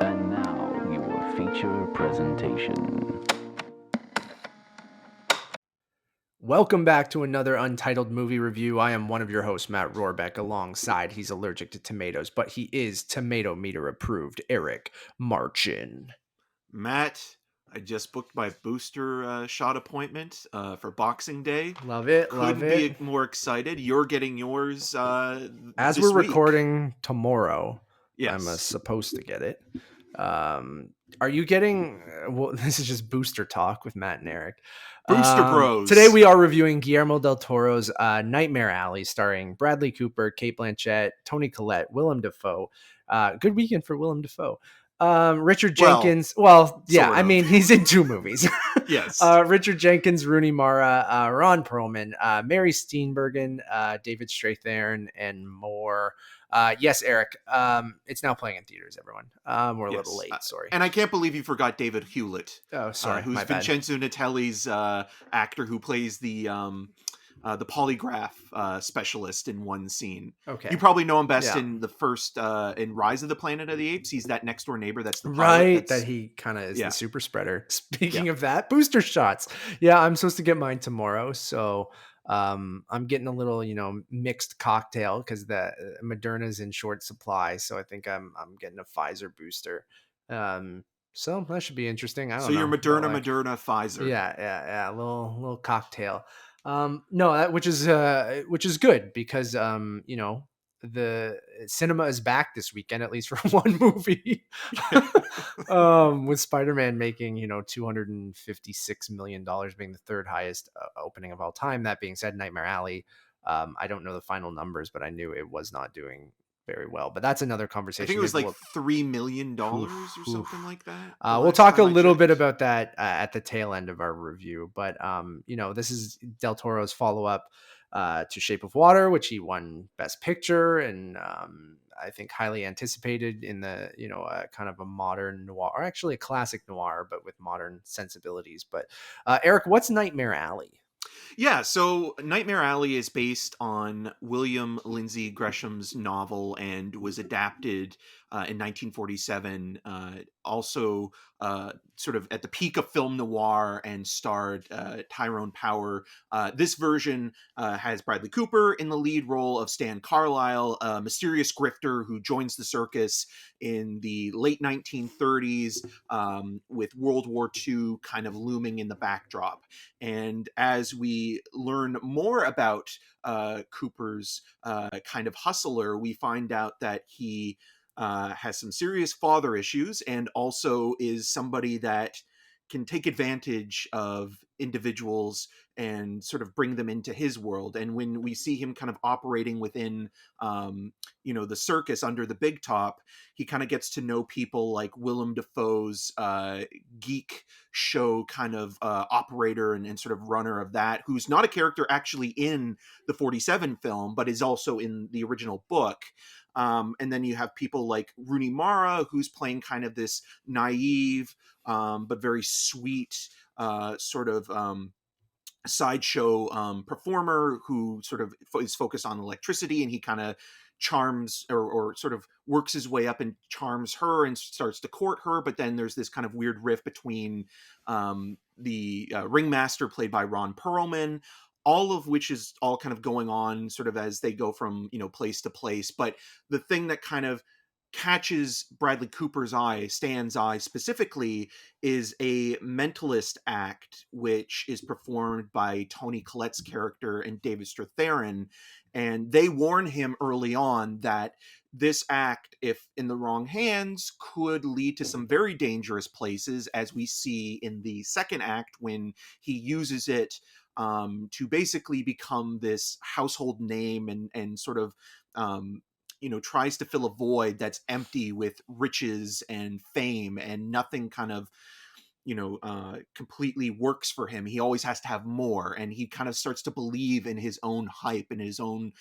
And now, your feature presentation. Welcome back to another Untitled movie review. I am one of your hosts, Matt Rohrbeck, alongside he's allergic to tomatoes, but he is tomato meter approved, Eric Marchin. Matt, I just booked my booster shot appointment for Boxing Day. Love it, love Couldn't it. be more excited. You're getting yours As this we're week. recording tomorrow, I'm Yes. supposed to get it. Are you getting, well, this is just booster talk with Matt and Eric. Booster Bros. Today we are reviewing Guillermo del Toro's Nightmare Alley, starring Bradley Cooper, Cate Blanchett, Toni Collette, Willem Dafoe. Good weekend for Willem Dafoe. Richard Jenkins. Well, yeah, sort I of. mean, he's in two movies. Yes. Richard Jenkins, Rooney Mara, Ron Perlman, Mary Steenburgen, David Strathairn, and more. Yes, Eric. It's now playing in theaters, everyone. We're a little late, sorry. And I can't believe you forgot David Hewlett. Oh, sorry. Who's my bad. Vincenzo Natali's actor who plays the polygraph specialist in one scene. Okay. You probably know him best in the first in Rise of the Planet of the Apes. He's that next door neighbor. That's the pilot. Right. That he kind of is the super spreader. Speaking of that, booster shots. Yeah, I'm supposed to get mine tomorrow. So I'm getting a little, mixed cocktail because the Moderna's in short supply. So I think I'm getting a Pfizer booster. So that should be interesting. I don't know. So you're Moderna, Pfizer. Yeah. A little cocktail. No, which is good because the cinema is back this weekend, at least for one movie. With Spider-Man making $256 million, being the third highest opening of all time. That being said, Nightmare Alley, I don't know the final numbers, but I knew it was not doing very well, but that's another conversation. I think it was like $3 million or something like that. We'll talk a little bit about that at the tail end of our review, but this is Del Toro's follow-up to Shape of Water, which he won Best Picture, and I think highly anticipated in the kind of a modern noir, or actually a classic noir, but with modern sensibilities. But Eric, what's Nightmare Alley? Yeah, so Nightmare Alley is based on William Lindsay Gresham's novel and was adapted in 1947. Also, sort of at the peak of film noir, and starred Tyrone Power. This version has Bradley Cooper in the lead role of Stan Carlisle, a mysterious grifter who joins the circus in the late 1930s, with World War II kind of looming in the backdrop. And as we learn more about Cooper's kind of hustler, we find out that he has some serious father issues, and also is somebody that can take advantage of individuals and sort of bring them into his world. And when we see him kind of operating within, the circus under the big top, he kind of gets to know people like Willem Dafoe's geek show kind of operator and sort of runner of that, who's not a character actually in the 47 film, but is also in the original book. And then you have people like Rooney Mara, who's playing kind of this naive, but very sweet sort of sideshow performer who sort of is focused on electricity, and he kind of charms or sort of works his way up and charms her and starts to court her. But then there's this kind of weird rift between the ringmaster, played by Ron Perlman, all of which is all kind of going on sort of as they go from place to place. But the thing that kind of catches Bradley Cooper's eye, Stan's eye specifically, is a mentalist act, which is performed by Toni Collette's character and David Strathairn. And they warn him early on that this act, if in the wrong hands, could lead to some very dangerous places, as we see in the second act when he uses it to basically become this household name and sort of tries to fill a void that's empty with riches and fame, and nothing kind of completely works for him. He always has to have more, and he kind of starts to believe in his own hype and his own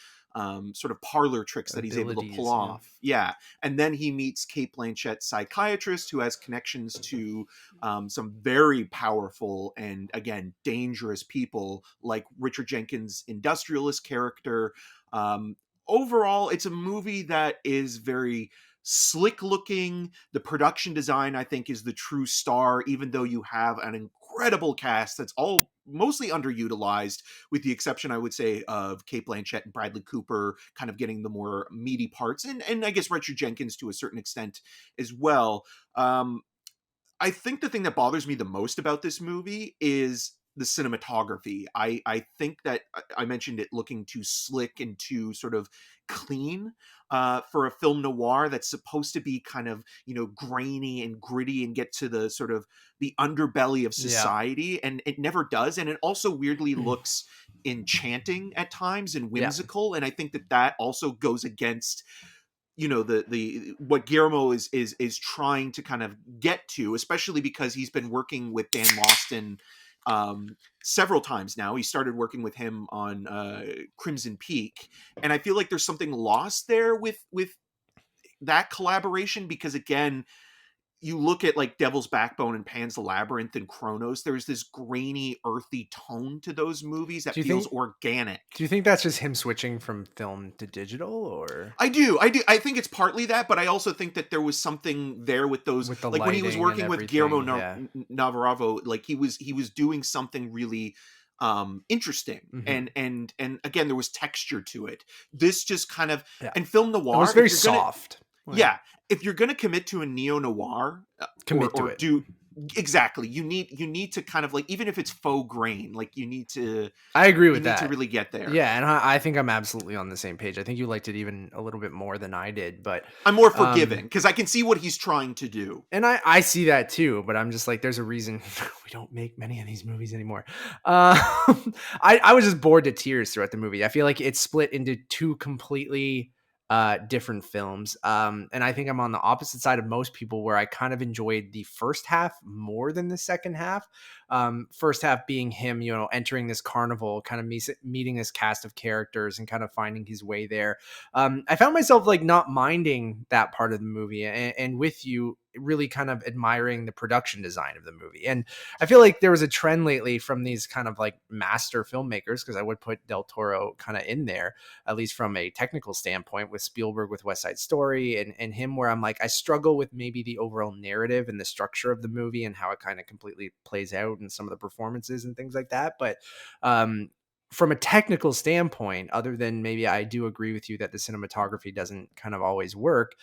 sort of parlor tricks that he's able to pull off. Yeah. And then he meets Cate Blanchett, psychiatrist, who has connections to some very powerful and, again, dangerous people like Richard Jenkins' industrialist character. Overall, it's a movie that is very slick looking. The production design, I think, is the true star, even though you have an incredible cast that's all mostly underutilized, with the exception, I would say, of Cate Blanchett and Bradley Cooper kind of getting the more meaty parts, and I guess Richard Jenkins to a certain extent as well. I think the thing that bothers me the most about this movie is the cinematography. I think that I mentioned it looking too slick and too sort of clean for a film noir that's supposed to be kind of, grainy and gritty and get to the sort of the underbelly of Yeah. society. And it never does. And it also weirdly looks enchanting at times and Yeah. whimsical. And I think that also goes against the what Guillermo is trying to kind of get to, especially because he's been working with Dan Lawson several times now. He started working with him on Crimson Peak, and I feel like there's something lost there with that collaboration, because again, you look at like Devil's Backbone and Pan's Labyrinth and Chronos, there's this grainy, earthy tone to those movies that feels organic. Do you think that's just him switching from film to digital, or? I do. I think it's partly that, but I also think that there was something there with those, With the like when he was lighting working and with Guillermo everything, yeah. Navarro, like he was doing something really interesting, Mhm. and again, there was texture to it. This just kind of, Yeah. and film It noir, was very soft. Like, yeah, if you're gonna commit to a neo noir, commit to or it. do exactly, you need to kind of like, even if it's faux grain, like you need to I agree with that. really get there. Yeah, and I think I'm absolutely on the same page. I think you liked it even a little bit more than I did, but I'm more forgiving because I can see what he's trying to do. and I see that too, but I'm just like, there's a reason we don't make many of these movies anymore. I was just bored to tears throughout the movie. I feel like it's split into two completely different films. And I think I'm on the opposite side of most people, where I kind of enjoyed the first half more than the second half. First half being him, entering this carnival, kind of meeting this cast of characters and kind of finding his way there. I found myself like not minding that part of the movie, and with you really kind of admiring the production design of the movie. And I feel like there was a trend lately from these kind of like master filmmakers, because I would put Del Toro kind of in there, at least from a technical standpoint, with Spielberg with West Side Story, and him, where I'm like, I struggle with maybe the overall narrative and the structure of the movie and how it kind of completely plays out and some of the performances and things like that. But from a technical standpoint, other than maybe I do agree with you that the cinematography doesn't kind of always work,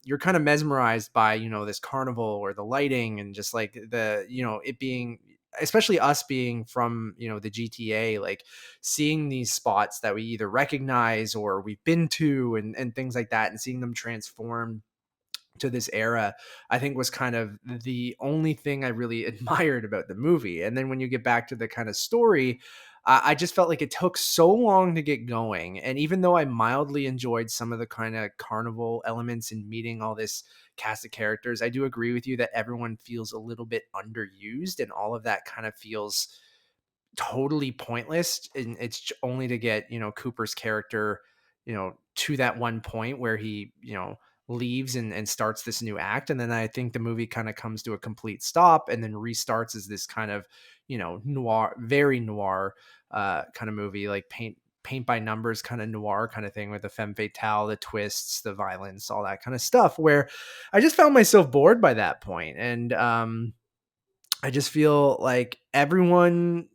you're kind of mesmerized by, this carnival or the lighting, and just like it being, especially us being from, the GTA, like seeing these spots that we either recognize or we've been to, and things like that, and seeing them transform to this era, I think was kind of the only thing I really admired about the movie. And then when you get back to the kind of story, I just felt like it took so long to get going. And even though I mildly enjoyed some of the kind of carnival elements and meeting all this cast of characters, I do agree with you that everyone feels a little bit underused, and all of that kind of feels totally pointless. And it's only to get, Cooper's character, to that one point where he, leaves and starts this new act. And then I think the movie kind of comes to a complete stop and then restarts as this kind of, noir, very noir kind of movie, like paint by numbers kind of noir kind of thing, with the femme fatale, the twists, the violence, all that kind of stuff, where I just found myself bored by that point. And I just feel like everyone,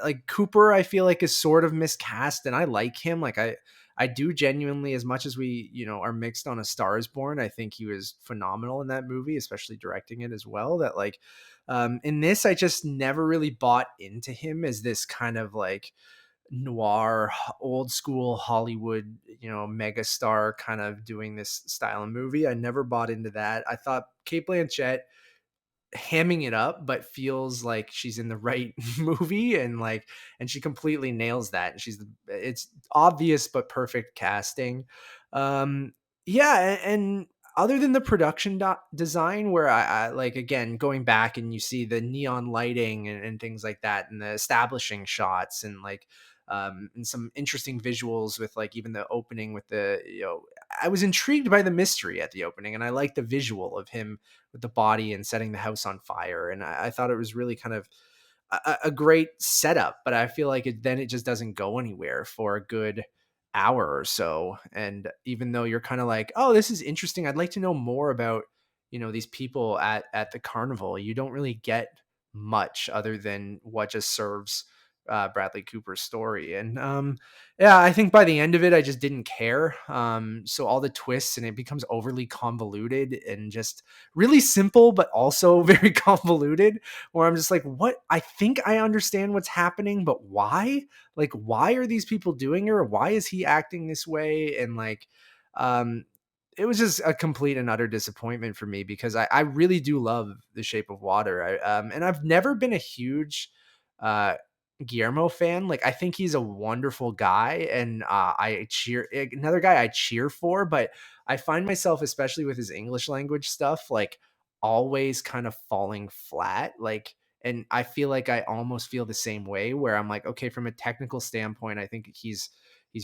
like Cooper, I feel like is sort of miscast, and I like him. Like I do genuinely, as much as we, are mixed on A Star Is Born, I think he was phenomenal in that movie, especially directing it as well. That like, in this, I just never really bought into him as this kind of like noir, old school Hollywood, megastar kind of doing this style of movie. I never bought into that. I thought Cate Blanchett hamming it up, but feels like she's in the right movie, and she completely nails that. And it's obvious but perfect casting. Yeah, and other than the production design, where I like, again, going back and you see the neon lighting and things like that, and the establishing shots, and like and some interesting visuals with like even the opening with the, I was intrigued by the mystery at the opening, and I like the visual of him with the body and setting the house on fire. And I thought it was really kind of a great setup, but I feel like then it just doesn't go anywhere for a good hour or so. And even though you're kind of like, oh, this is interesting, I'd like to know more about, these people at the carnival, you don't really get much other than what just serves Bradley Cooper's story. And yeah, I think by the end of it, I just didn't care. So all the twists, and it becomes overly convoluted and just really simple, but also very convoluted, where I'm just like, what? I think I understand what's happening, but why? Like, why are these people doing it? Or why is he acting this way? And like, um, it was just a complete and utter disappointment for me, because I really do love The Shape of Water. And I've never been a huge uh, Guillermo fan. Like, I think he's a wonderful guy, and another guy I cheer for. But I find myself, especially with his English language stuff, like always kind of falling flat. Like, and I feel like I almost feel the same way, where I'm like, okay, from a technical standpoint, I think he's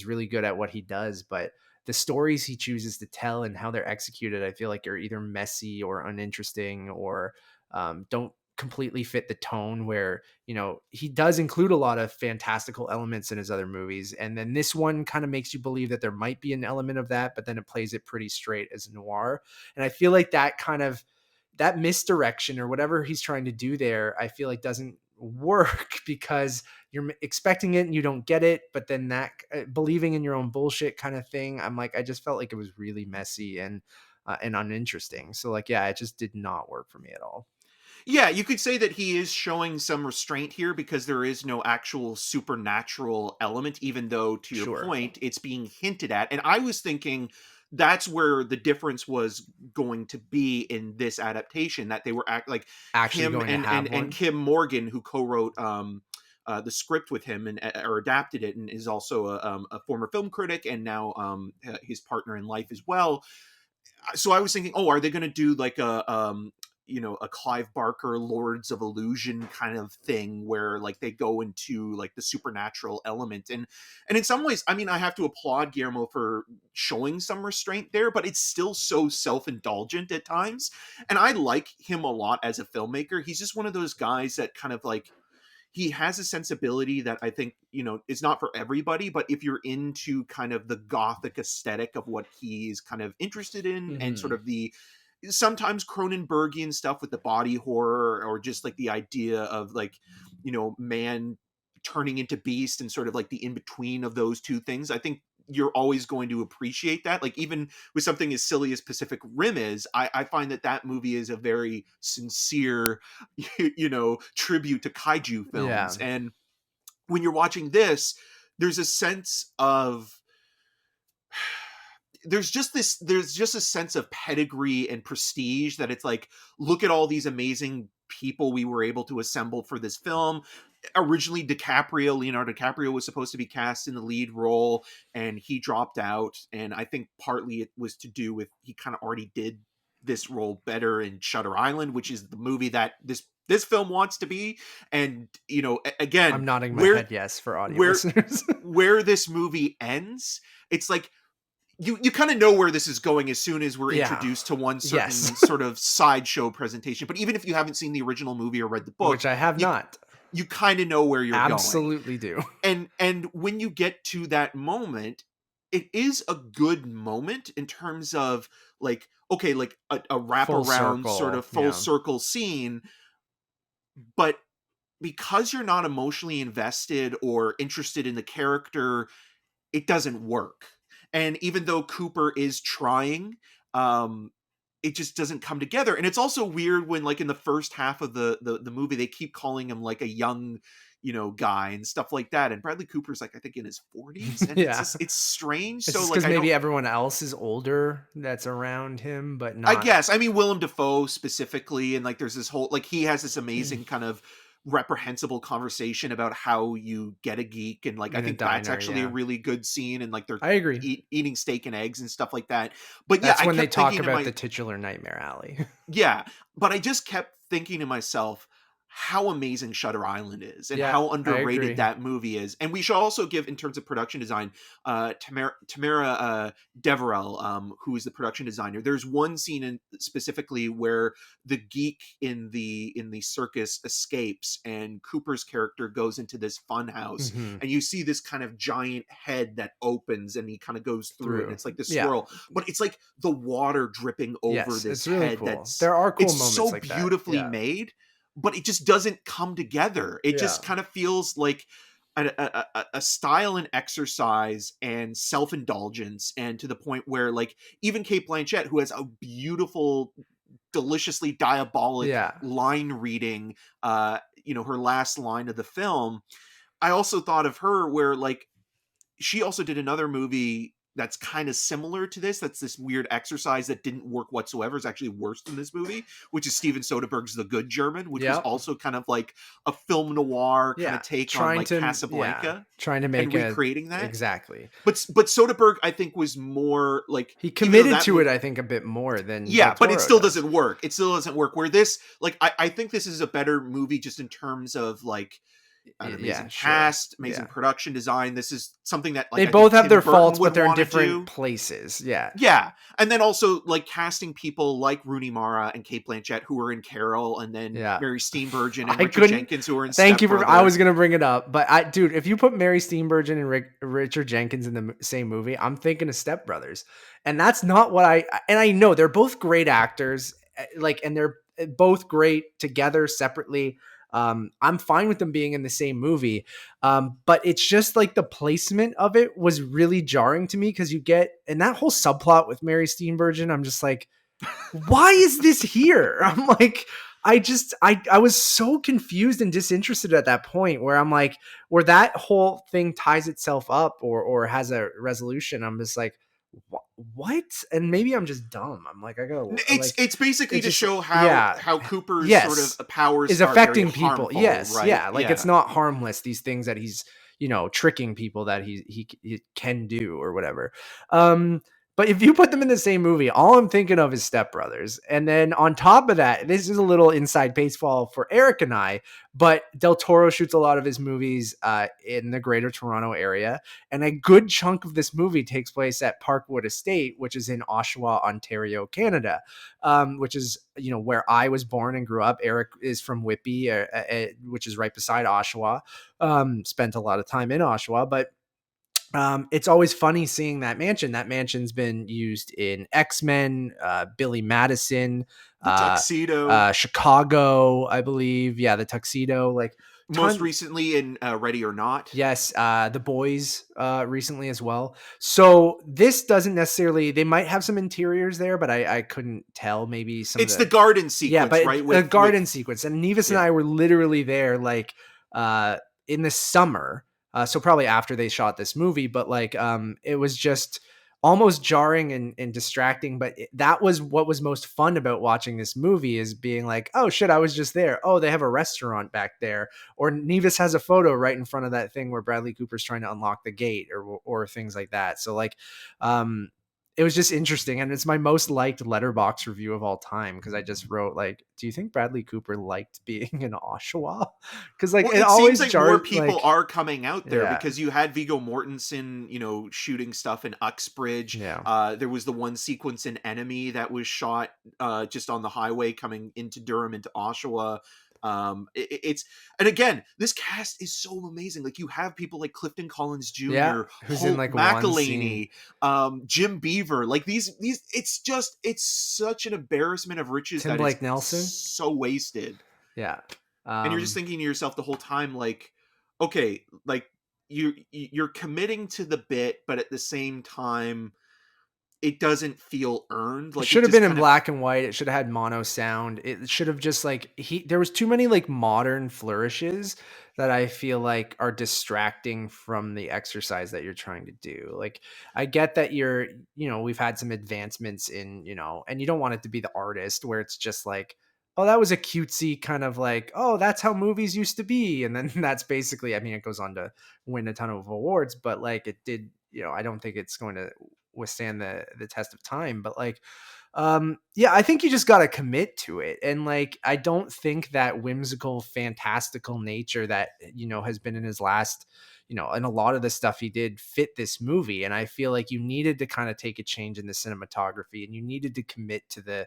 really good at what he does, but the stories he chooses to tell and how they're executed, I feel like are either messy or uninteresting, or don't completely fit the tone, where, he does include a lot of fantastical elements in his other movies. And then this one kind of makes you believe that there might be an element of that, but then it plays it pretty straight as noir. And I feel like that misdirection or whatever he's trying to do there, I feel like doesn't work, because you're expecting it and you don't get it. But then that believing in your own bullshit kind of thing, I'm like, I just felt like it was really messy and uninteresting. So like, yeah, it just did not work for me at all. Yeah, you could say that he is showing some restraint here because there is no actual supernatural element, even though, to your Sure. point, it's being hinted at. And I was thinking that's where the difference was going to be in this adaptation, that they were like Actually him going to have and one. Kim Morgan, who co-wrote the script with him and or adapted it, and is also a former film critic and now his partner in life as well. So I was thinking, oh, are they going to do like a Clive Barker Lords of Illusion kind of thing, where like they go into like the supernatural element? And in some ways, I mean, I have to applaud Guillermo for showing some restraint there, but it's still so self-indulgent at times. And I like him a lot as a filmmaker. He's just one of those guys that kind of like, he has a sensibility that I think, is not for everybody, but if you're into kind of the gothic aesthetic of what he's kind of interested in, and sort Mm-hmm. of the sometimes Cronenbergian stuff with the body horror, or just like the idea of like, man turning into beast, and sort of like the in between of those two things, I think you're always going to appreciate that. Like, even with something as silly as Pacific Rim is, I find that movie is a very sincere, tribute to kaiju Yeah. films. And when you're watching this, there's a sense of there's just a sense of pedigree and prestige, that it's like, look at all these amazing people we were able to assemble for this film. Originally, Leonardo DiCaprio was supposed to be cast in the lead role, and he dropped out. And I think partly it was to do with, he kind of already did this role better in Shutter Island, which is the movie that this film wants to be. And again, I'm nodding my where head yes for audio where listeners. where this movie ends, it's like, you kind of know where this is going as soon as we're Yeah. introduced to one certain Yes. sort of sideshow presentation. But even if you haven't seen the original movie or read the book, Which I have you not. you kind of know where you're going. Absolutely do. And when you get to that moment, it is a good moment in terms of like, okay, like a Full wraparound sort circle. of full Yeah. circle scene. But because you're not emotionally invested or interested in the character, it doesn't work. And even though Cooper is trying, it just doesn't come together. And it's also weird when, like, in the first half of the movie, they keep calling him like a young, guy and stuff like that. And Bradley Cooper's like, I think in his 40s. And Yeah. it's strange. It's So just like, because maybe everyone else is older that's around him, but I not. guess, I mean, Willem Dafoe specifically, and like there's this whole, like, he has this amazing kind of reprehensible conversation about how you get a geek, and like I In a think that's diner, actually a yeah. really good scene, and like they're I agree. eating steak and eggs and stuff like that. But yeah, That's I when they kept talk thinking to about the titular Nightmare Alley. yeah, but I just kept thinking to myself, how amazing Shutter Island is and Yeah, how I underrated agree. that movie is. And we should also give, in terms of production design, Tamara Deverell, who is the production designer. There's one scene specifically where the geek in the circus escapes, and Cooper's character goes into this fun house, Mhm. and you see this kind of giant head that opens, and he kind of goes through it, and Through. it's like this Yeah. swirl, but it's like the water dripping over Yes, this it's really head. cool. That's There are cool it's moments so like that. beautifully Yeah. made, but it just doesn't come together. It Yeah. just kind of feels like a style and exercise and self-indulgence, and to the point where, like, even Cate Blanchett, who has a beautiful, deliciously diabolic Yeah. line reading, her last line of the film, I also thought of her where, like, she also did another movie that's kind of similar to this. That's this weird exercise that didn't work whatsoever. It's actually worse than this movie, which is Steven Soderbergh's The Good German, which was Yep. also kind of like a film noir kind Yeah. of take on Trying like to Casablanca trying to and make a recreating that. exactly. But Soderbergh, I think, was more like, He even though committed that to it, movie, I think, a bit more than Del yeah, but it Toro still does. doesn't work. It still doesn't work. Where this, like, I think this is a better movie just in terms of like an Yeah, amazing sure. cast, amazing Yeah. production design. This is something that, They like, I both think have Tim their Burton faults, but would they're in want to different do. places. Yeah. Yeah, and then also like casting people like Rooney Mara and Cate Blanchett, who were in Carol, and then Yeah. Mary Steenburgen and I Richard couldn't. Jenkins, who were in Thank Step you for. I Brother. was gonna bring it up, but dude, if you put Mary Steenburgen and Richard Jenkins in the same movie, I'm thinking of Step Brothers, and that's not what I. And I know they're both great actors, like, and they're both great together separately. I'm fine with them being in the same movie, but it's just like the placement of it was really jarring to me because you get and that whole subplot with Mary Steenburgen. I'm just like, why is this here? I'm like, I was so confused and disinterested at that point where I'm like, where that whole thing ties itself up or has a resolution. I'm just like, what? And maybe I'm just dumb. I'm like, I gotta It's like, it's basically it to just, show yeah, how Cooper's sort of yes, powers is are very affecting people. harmful, Yes, right? yeah, like it's Yeah. not harmless. These things that he's tricking people that he can do or whatever. Um, but if you put them in the same movie, all I'm thinking of is Step Brothers. And then on top of that, this is a little inside baseball for Eric and I, but Del Toro shoots a lot of his movies in the greater Toronto area. And a good chunk of this movie takes place at Parkwood Estate, which is in Oshawa, Ontario, Canada, which is, where I was born and grew up. Eric is from Whitby, which is right beside Oshawa. Spent a lot of time in Oshawa, but it's always funny seeing that mansion. That mansion's been used in X-Men, Billy Madison, The Tuxedo, Chicago, I believe. Yeah, the Tuxedo, like most ton. recently in Ready or Not. Yes, The Boys recently as well. So this doesn't necessarily. They might have some interiors there, but I couldn't tell. Maybe some of It's the the garden yeah, sequence, but right? a With garden sequence. And Nevis and yeah. I were literally there, like in the summer. So probably after they shot this movie, but like it was just almost jarring and distracting. But that was what was most fun about watching this movie, is being like, oh shit, I was just there. Oh, they have a restaurant back there, or Nevis has a photo right in front of that thing where Bradley Cooper's trying to unlock the gate, or things like that. So like, it was just interesting, and it's my most liked Letterboxd review of all time because I just wrote like, "Do you think Bradley Cooper liked being in Oshawa?" Because like Well, it it seems always like more jarred. people Like, are coming out there, yeah, because you had Viggo Mortensen, shooting stuff in Uxbridge. yeah, There was the one sequence in Enemy that was shot just on the highway coming into Durham, into Oshawa. It's, and again, this cast is so amazing. Like, you have people like Clifton Collins yeah. Jr., Who's in Holt like one scene? McElhaney, Jim Beaver. Like, these, it's such an embarrassment of riches Tim that it's Blake Nelson. so wasted. Yeah, And you're just thinking to yourself the whole time, like, okay, like, you're committing to the bit, but at the same time it doesn't feel earned. it Like, it should have just been in kind of, black and white. It should have had mono sound. It should have just like there was too many like modern flourishes that I feel like are distracting from the exercise that you're trying to do. Like, I get that we've had some advancements in, and you don't want it to be the artist where it's just like, oh, that was a cutesy kind of like, oh, that's how movies used to be. And then that's basically, I mean, it goes on to win a ton of awards, but like it did, I don't think it's going to withstand the test of time. But like, yeah, I think you just got to commit to it. And like, I don't think that whimsical, fantastical nature that, has been in his last, and a lot of the stuff he did fit this movie. And I feel like you needed to kind of take a change in the cinematography, and you needed to commit to the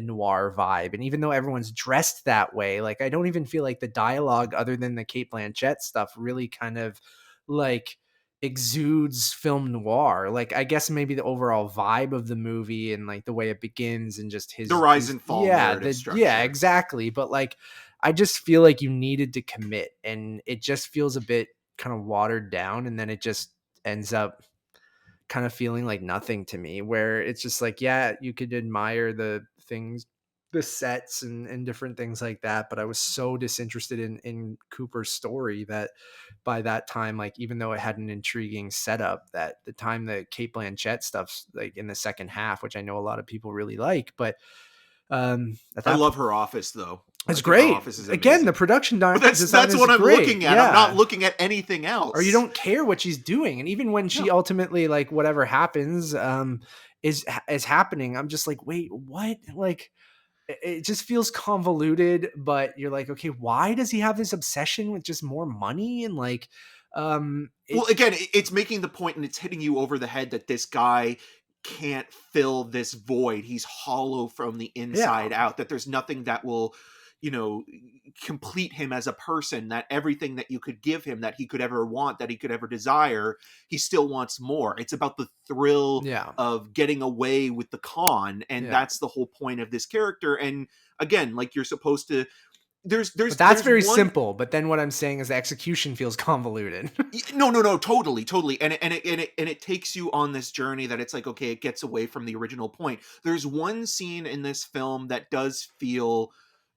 noir vibe. And even though everyone's dressed that way, like, I don't even feel like the dialogue, other than the Cate Blanchett stuff, really kind of like exudes film noir. Like, I guess maybe the overall vibe of the movie and like the way it begins and just the rise and fall narrative structure. Yeah, exactly. But like, I just feel like you needed to commit, and it just feels a bit kind of watered down, and then it just ends up kind of feeling like nothing to me, where it's just like, yeah, you could admire the things, the sets and different things like that, but I was so disinterested in Cooper's story that by that time, like, even though it had an intriguing setup, that the time the Cate Blanchett stuff's like in the second half, which I know a lot of people really like, but I love her office though. It's great. Again, the production that's what I'm looking at. Yeah. I'm not looking at anything else. Or you don't care what she's doing. And even when she ultimately, like, whatever happens is happening, I'm just like, wait, what? Like, it just feels convoluted, but you're like, okay, why does he have this obsession with just more money? And like, well, again, it's making the point, and it's hitting you over the head that this guy can't fill this void. He's hollow from the inside out, that there's nothing that will, complete him as a person, that everything that you could give him, that he could ever want, that he could ever desire, he still wants more. It's about the thrill of getting away with the con. And that's the whole point of this character. And again, like, you're supposed to, that's very simple. But then what I'm saying is the execution feels convoluted. No, totally. And it takes you on this journey that it's like, okay, it gets away from the original point. There's one scene in this film that does feel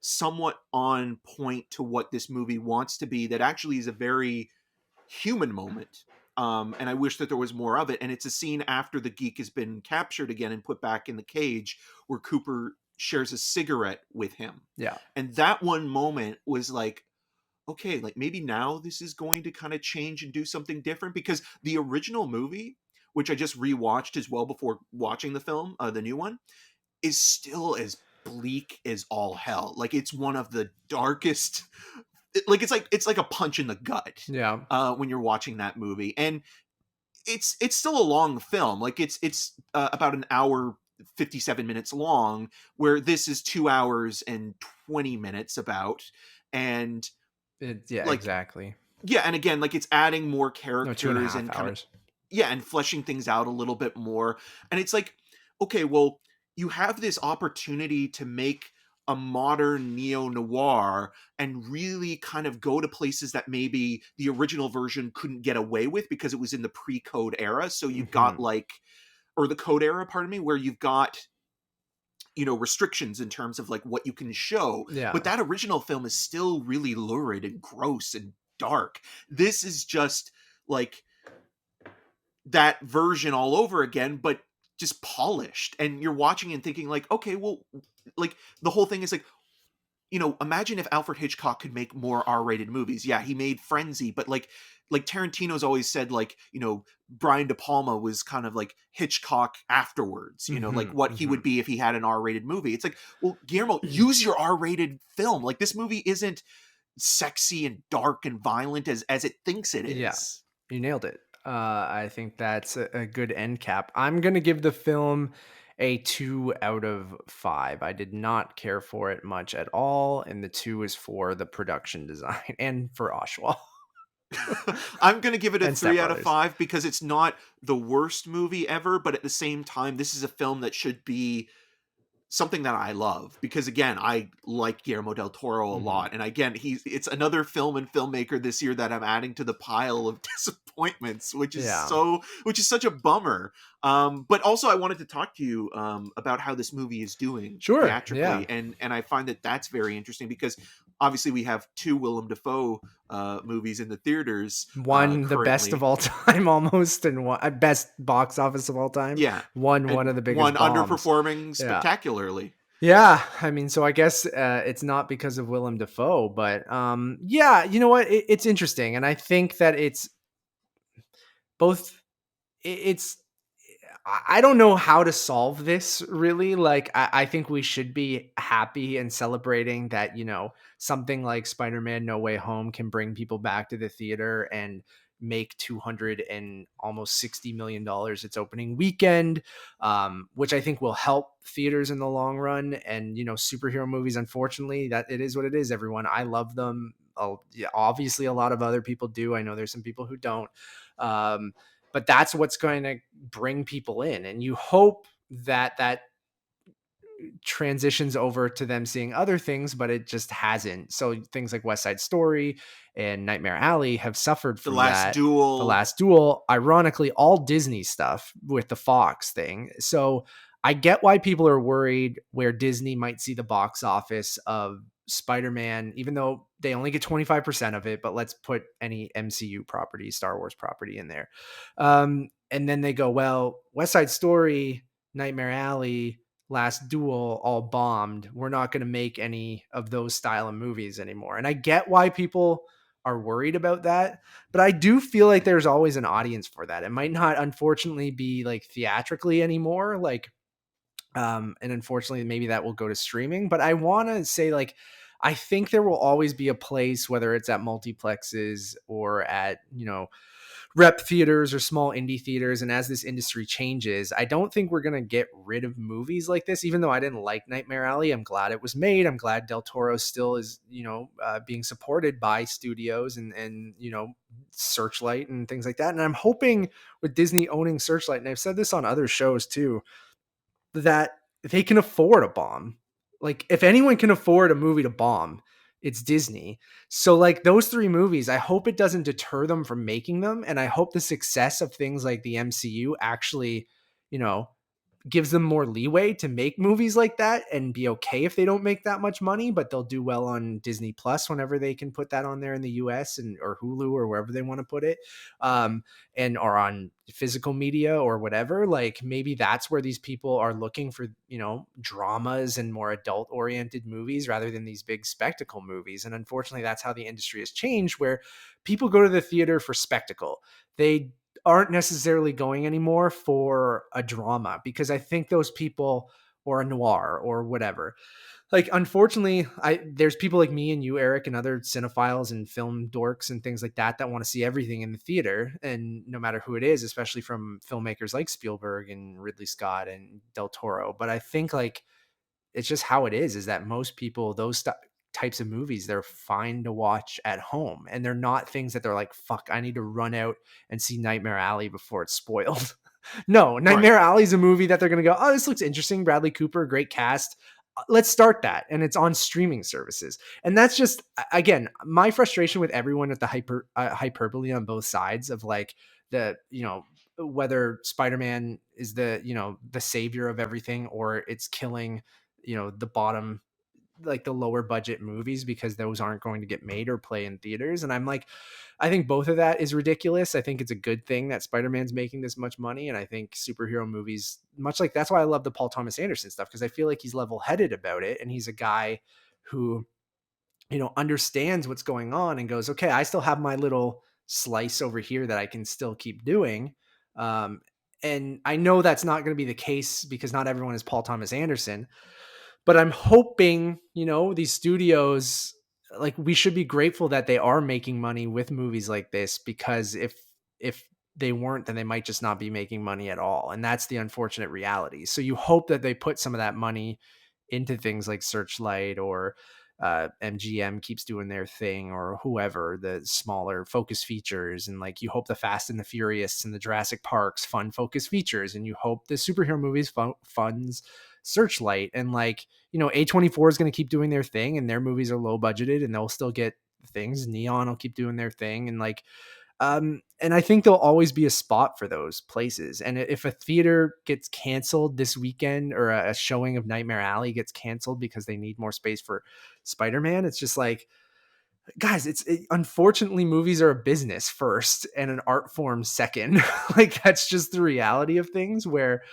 somewhat on point to what this movie wants to be, that actually is a very human moment. And I wish that there was more of it. And it's a scene after the geek has been captured again and put back in the cage, where Cooper shares a cigarette with him. Yeah. And that one moment was like, okay, like, maybe now this is going to kind of change and do something different, because the original movie, which I just rewatched as well before watching the film, the new one, is still as bleak as all hell. Like, it's one of the darkest, like, it's like a punch in the gut. When you're watching that movie. And it's still a long film. Like, it's about an hour 57 minutes long, where this is 2 hours and 20 minutes about. And exactly. Yeah. And again, like, it's adding more characters, 2.5 hours. And fleshing things out a little bit more. And it's like, okay, well, you have this opportunity to make a modern neo-noir and really kind of go to places that maybe the original version couldn't get away with, because it was in the pre-code era. So you've got or the code era, pardon me, where you've got, restrictions in terms of like what you can show. But that original film is still really lurid and gross and dark. This is just like that version all over again, but just polished. And you're watching and thinking like, okay, well, like, the whole thing is like, imagine if Alfred Hitchcock could make more R-rated movies. Yeah, he made Frenzy, but like Tarantino's always said, like, Brian De Palma was kind of like Hitchcock afterwards, like what he would be if he had an R-rated movie. It's like, well, Guillermo, use your R-rated film. Like, this movie isn't sexy and dark and violent as it thinks it is. Yeah, you nailed it. I think that's a good end cap. I'm going to give the film a 2 out of 5. I did not care for it much at all. And the 2 is for the production design and for Oshawa. I'm going to give it a 3 out of 5, because it's not the worst movie ever. But at the same time, this is a film that should be something that I love, because again, I like Guillermo del Toro a lot. And again, it's another film and filmmaker this year that I'm adding to the pile of disappointments, which is such a bummer. But also I wanted to talk to you about how this movie is doing theatrically. And I find that that's very interesting, because obviously we have 2 Willem Dafoe movies in the theaters. One the best of all time almost, and one best box office of all time. Yeah. One of the biggest one bombs. Underperforming spectacularely. Yeah, I mean, so I guess it's not because of Willem Dafoe, but yeah, you know what? It's interesting, and I think that it's both. I don't know how to solve this really. Like, I think we should be happy and celebrating that, something like Spider-Man No Way Home can bring people back to the theater and make 200 and almost $60 million its opening weekend, which I think will help theaters in the long run. And, superhero movies, unfortunately, that it is what it is, everyone. I love them. Oh, yeah, obviously, a lot of other people do. I know there's some people who don't. But that's what's going to bring people in, and you hope that transitions over to them seeing other things, but it just hasn't. So things like West Side Story and Nightmare Alley have suffered The from Last that. Duel. The Last Duel, ironically, all Disney stuff with the Fox thing. So I get why people are worried where Disney might see the box office of Spider-Man, even though they only get 25% of it, but let's put any MCU property, Star Wars property in there. And then they go, well, West Side Story, Nightmare Alley, Last Duel all bombed. We're not going to make any of those style of movies anymore. And I get why people are worried about that, but I do feel like there's always an audience for that. It might not, unfortunately, be like theatrically anymore. Like, and unfortunately, maybe that will go to streaming, but I want to say, like, I think there will always be a place, whether it's at multiplexes or at, rep theaters or small indie theaters. And as this industry changes, I don't think we're going to get rid of movies like this. Even though I didn't like Nightmare Alley, I'm glad it was made. I'm glad Del Toro still is, being supported by studios and, Searchlight and things like that. And I'm hoping with Disney owning Searchlight, and I've said this on other shows too, that they can afford a bomb. Like, if anyone can afford a movie to bomb, it's Disney. So like those three movies, I hope it doesn't deter them from making them. And I hope the success of things like the MCU actually, you know, gives them more leeway to make movies like that and be okay if they don't make that much money, but they'll do well on Disney Plus whenever they can put that on there in the US and or Hulu or wherever they want to put it. And or on physical media or whatever. Like maybe that's where these people are looking for, dramas and more adult oriented movies rather than these big spectacle movies. And unfortunately, that's how the industry has changed, where people go to the theater for spectacle. They aren't necessarily going anymore for a drama, because I think those people, or a noir or whatever, like, unfortunately, there's people like me and you, Eric, and other cinephiles and film dorks and things like that want to see everything in the theater, and no matter who it is, especially from filmmakers like Spielberg and Ridley Scott and Del Toro. But I think like it's just how it is that most people, those types of movies, they're fine to watch at home, and they're not things that they're like, fuck, I need to run out and see Nightmare Alley before it's spoiled. No, Nightmare Alley is a movie that they're going to go, oh, this looks interesting. Bradley Cooper, great cast. Let's start that. And it's on streaming services. And that's just, again, my frustration with everyone at the hyperbole on both sides of like the, whether Spider-Man is the savior of everything, or it's killing, the bottom, like the lower budget movies, because those aren't going to get made or play in theaters. And I'm like, I think both of that is ridiculous. I think it's a good thing that Spider-Man's making this much money. And I think superhero movies, much like, that's why I love the Paul Thomas Anderson stuff, because I feel like he's level-headed about it. And he's a guy who, understands what's going on and goes, okay, I still have my little slice over here that I can still keep doing. And I know that's not going to be the case because not everyone is Paul Thomas Anderson. But I'm hoping, these studios, like, we should be grateful that they are making money with movies like this, because if they weren't, then they might just not be making money at all. And that's the unfortunate reality. So you hope that they put some of that money into things like Searchlight, or MGM keeps doing their thing, or whoever, the smaller focus features. And like, you hope the Fast and the Furious and the Jurassic Parks fund focus features, and you hope the superhero movies funds Searchlight. And like, A24 is going to keep doing their thing, and their movies are low budgeted and they'll still get things. Neon will keep doing their thing. And like, and I think there'll always be a spot for those places. And if a theater gets canceled this weekend, or a showing of Nightmare Alley gets canceled because they need more space for Spider-Man, it's just like, guys, unfortunately, movies are a business first and an art form second. Like, that's just the reality of things, where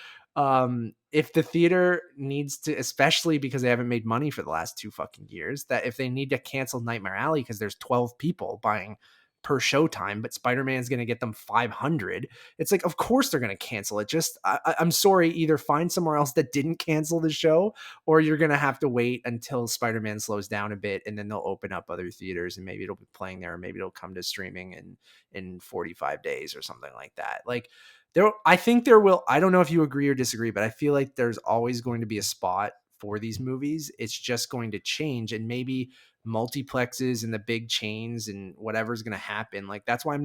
if the theater needs to, especially because they haven't made money for the last 2 fucking years, that if they need to cancel Nightmare Alley because there's 12 people buying per showtime, but Spider-Man's going to get them 500. It's like, of course they're going to cancel it. Just, I'm sorry, either find somewhere else that didn't cancel the show, or you're going to have to wait until Spider-Man slows down a bit, and then they'll open up other theaters, and maybe it'll be playing there, or maybe it'll come to streaming in 45 days or something like that. Like, I think there will, I don't know if you agree or disagree, but I feel like there's always going to be a spot for these movies. It's just going to change, and maybe multiplexes and the big chains and whatever's going to happen. Like, that's why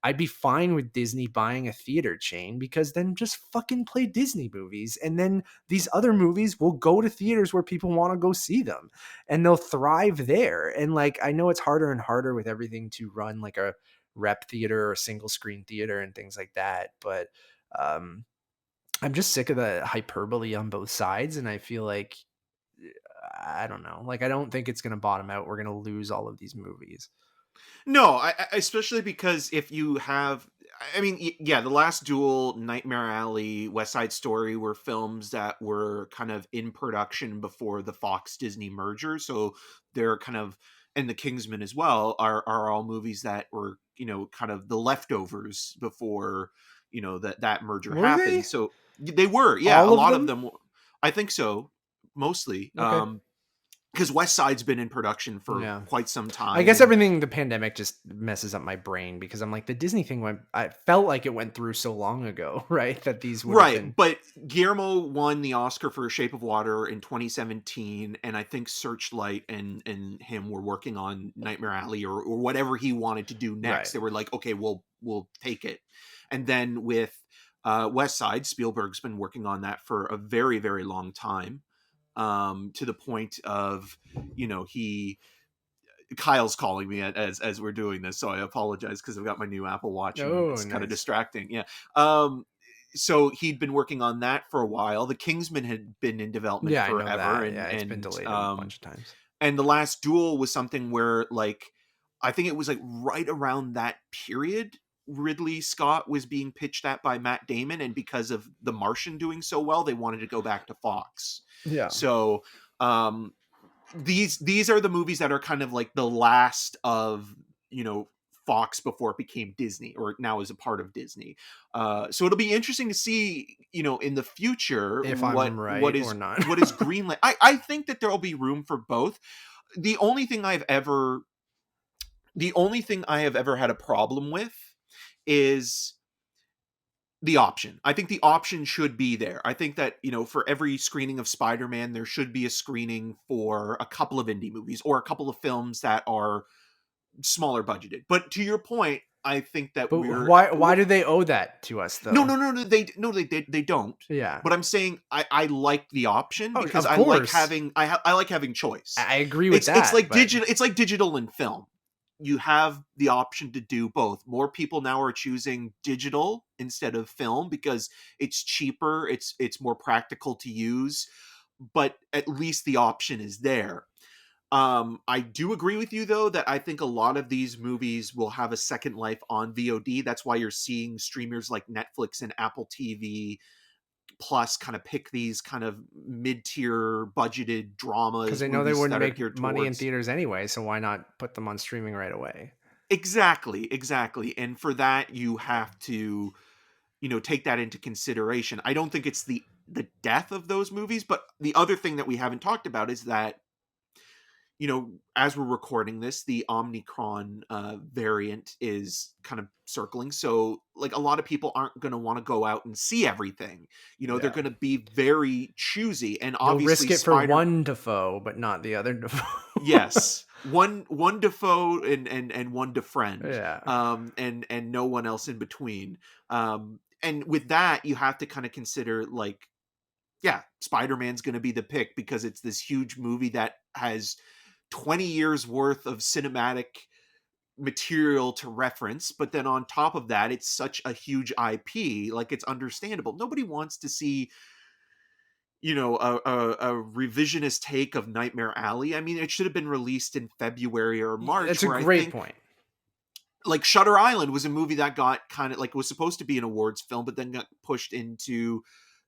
I'd be fine with Disney buying a theater chain, because then just fucking play Disney movies. And then these other movies will go to theaters where people want to go see them, and they'll thrive there. And like, I know it's harder and harder with everything to run like a rep theater or single screen theater and things like that. But, I'm just sick of the hyperbole on both sides. And I feel like, I don't know. Like, I don't think it's going to bottom out. We're going to lose all of these movies. No, especially because if you have, I mean, yeah, The Last Duel, Nightmare Alley, West Side Story were films that were kind of in production before the Fox Disney merger. So they're kind of, and The Kingsman as well are all movies that were, kind of the leftovers before, that merger Were happened. they? So they were, yeah, All a of lot them? of them. I think so, mostly. Okay. Because West Side's been in production for Yeah. quite some time. I guess and- everything, the pandemic just messes up my brain, because I'm like, the Disney thing I felt like it went through so long ago, right? That these would have been. But Guillermo won the Oscar for Shape of Water in 2017, and I think Searchlight and him were working on Nightmare Alley or whatever he wanted to do next. Right. They were like, okay, we'll take it. And then with West Side, Spielberg's been working on that for a very, very long time, to the point of, Kyle's calling me as we're doing this, so I apologize because I've got my new Apple Watch and it's kind of distracting. Yeah. So he'd been working on that for a while. The Kingsman had been in development forever. I know that. Yeah, it's been delayed a bunch of times. And The Last Duel was something where, like, I think it was like right around that period Ridley Scott was being pitched at by Matt Damon, and because of The Martian doing so well, they wanted to go back to Fox. Yeah. So these are the movies that are kind of like the last of, Fox before it became Disney, or now is a part of Disney. So it'll be interesting to see, in the future, if I'm right what is or not. what is greenlit. I think that there will be room for both. The only thing I have ever had a problem with is the option. I think the option should be there. I think that, for every screening of Spider-Man, there should be a screening for a couple of indie movies or a couple of films that are smaller budgeted. But to your point, I think that why do they owe that to us though? No, they don't. Yeah. But I'm saying I like the option because of I course. like having choice. I agree with that. It's like digital and film. You have the option to do both. More people now are choosing digital instead of film because it's cheaper, it's more practical to use, but at least the option is there. I do agree with you though that I think a lot of these movies will have a second life on VOD. That's why you're seeing streamers like Netflix and Apple TV Plus kind of pick these kind of mid-tier budgeted dramas, because they know they wouldn't make money in towards theaters anyway, so why not put them on streaming right away? Exactly. And for that, you have to, take that into consideration. I don't think it's the death of those movies, but the other thing that we haven't talked about is that, as we're recording this, the Omicron variant is kind of circling. So, like, a lot of people aren't going to want to go out and see everything. They're going to be very choosy, and obviously risk it for one Dafoe, but not the other Dafoe. Yes, one Dafoe and one DeFriend. Yeah. And no one else in between. And with that, you have to kind of consider, like, yeah, Spider-Man's going to be the pick because it's this huge movie that has 20 years worth of cinematic material to reference, but then on top of that, it's such a huge IP. Like, it's understandable. Nobody wants to see, a revisionist take of Nightmare Alley. I mean, it should have been released in February or March. That's a great point. Like, Shutter Island was a movie that got kind of like, was supposed to be an awards film, but then got pushed into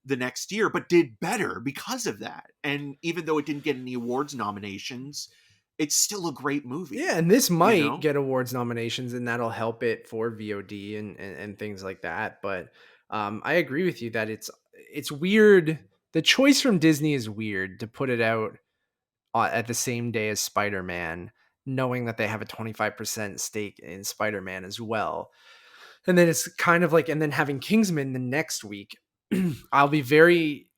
the next year, but did better because of that. And even though it didn't get any awards nominations, it's still a great movie. Yeah, and this You might know? get awards nominations, and that'll help it for VOD and things like that. But I agree with you that it's weird. The choice from Disney is weird to put it out at the same day as Spider-Man, knowing that they have a 25% stake in Spider-Man as well. And then it's kind of like, and then having Kingsman the next week, I'll be very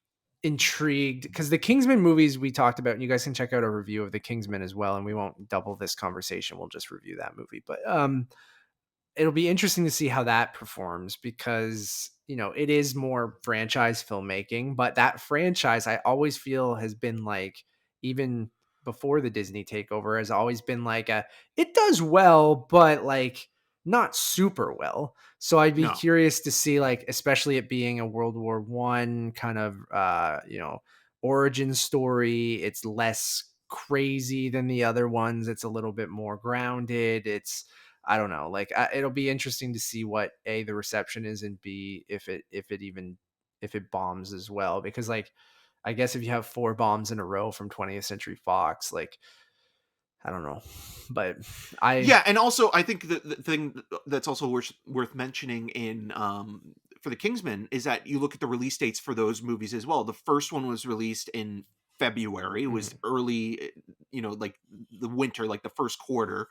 intrigued because the Kingsman movies we talked about, and you guys can check out a review of the Kingsman as well. And we won't double this conversation. We'll just review that movie. But it'll be interesting to see how that performs because, you know, it is more franchise filmmaking, but that franchise I always feel has been like, even before the Disney takeover, has always been like it does well, but like not super well. So I'd be No. curious to see, like, especially it being a World War One kind of origin story. It's less crazy than the other ones. It's a little bit more grounded. It's, I don't know. Like, it'll be interesting to see what the reception is, and B, if it bombs as well. Because, like, I guess if you have 4 bombs in a row from 20th Century Fox, like, I don't know, but Yeah, and also I think the thing that's also worth mentioning in for the Kingsman is that you look at the release dates for those movies as well. The first one was released in February. It was Mhm. early, like the winter, like the first quarter.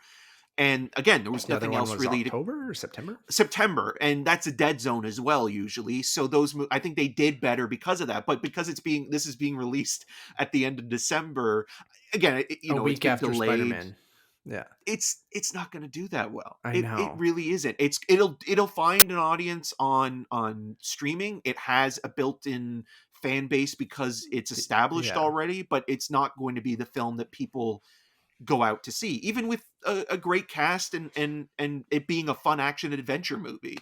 And again, there was The other nothing one else was really October or September. September, and that's a dead zone as well usually. So I think they did better because of that. But because this is being released at the end of December, again, A it's week been after delayed. Spider-Man. Yeah, It's not going to do that well. I It know. really isn't. It'll find an audience on streaming. It has a built-in fan base because it's established Yeah. already, but it's not going to be the film that people go out to see, even with a great cast and it being a fun action adventure movie.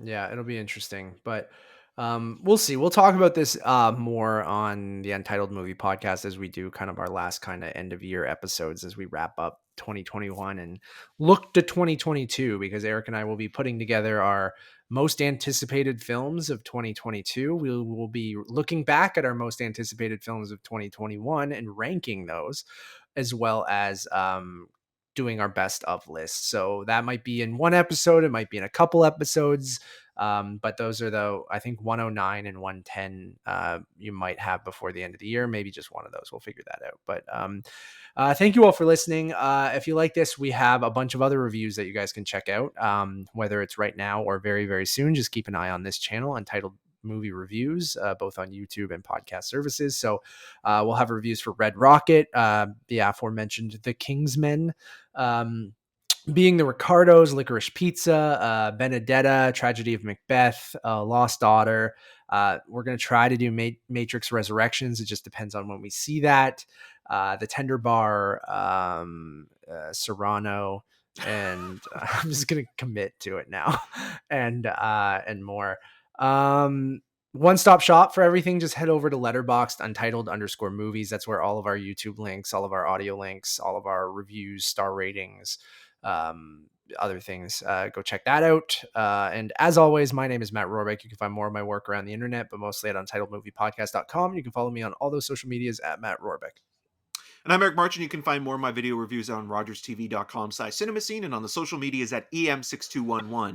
Yeah, it'll be interesting, but we'll see. We'll talk about this more on the Untitled Movie Podcast as we do kind of our last kind of end of year episodes as we wrap up 2021 and look to 2022, because Eric and I will be putting together our most anticipated films of 2022. We will be looking back at our most anticipated films of 2021 and ranking those, as well as doing our best of list. So that might be in one episode, it might be in a couple episodes. But those are I think 109 and 110 you might have before the end of the year. Maybe just one of those. We'll figure that out. But thank you all for listening. If you like this, we have a bunch of other reviews that you guys can check out, whether it's right now or very, very soon. Just keep an eye on this channel, Untitled Movie Reviews, both on YouTube and podcast services. So we'll have reviews for Red Rocket, the aforementioned The Kingsmen, being the Ricardos, Licorice Pizza, Benedetta, Tragedy of Macbeth, Lost Daughter. We're going to try to do Matrix Resurrections. It just depends on when we see that. The Tender Bar, Serrano, and I'm just going to commit to it now, and more. One-stop shop for everything. Just head over to Letterboxd, Untitled_movies. That's where all of our YouTube links, all of our audio links, all of our reviews, star ratings, other things, go check that out. And as always, my name is Matt Rohrbeck. You can find more of my work around the internet, but mostly at untitledmoviepodcast.com. You can follow me on all those social medias at Matt Rohrbeck. And I'm Eric March, and you can find more of my video reviews on rogerstv.com/cinemascene and on the social medias at EM6211.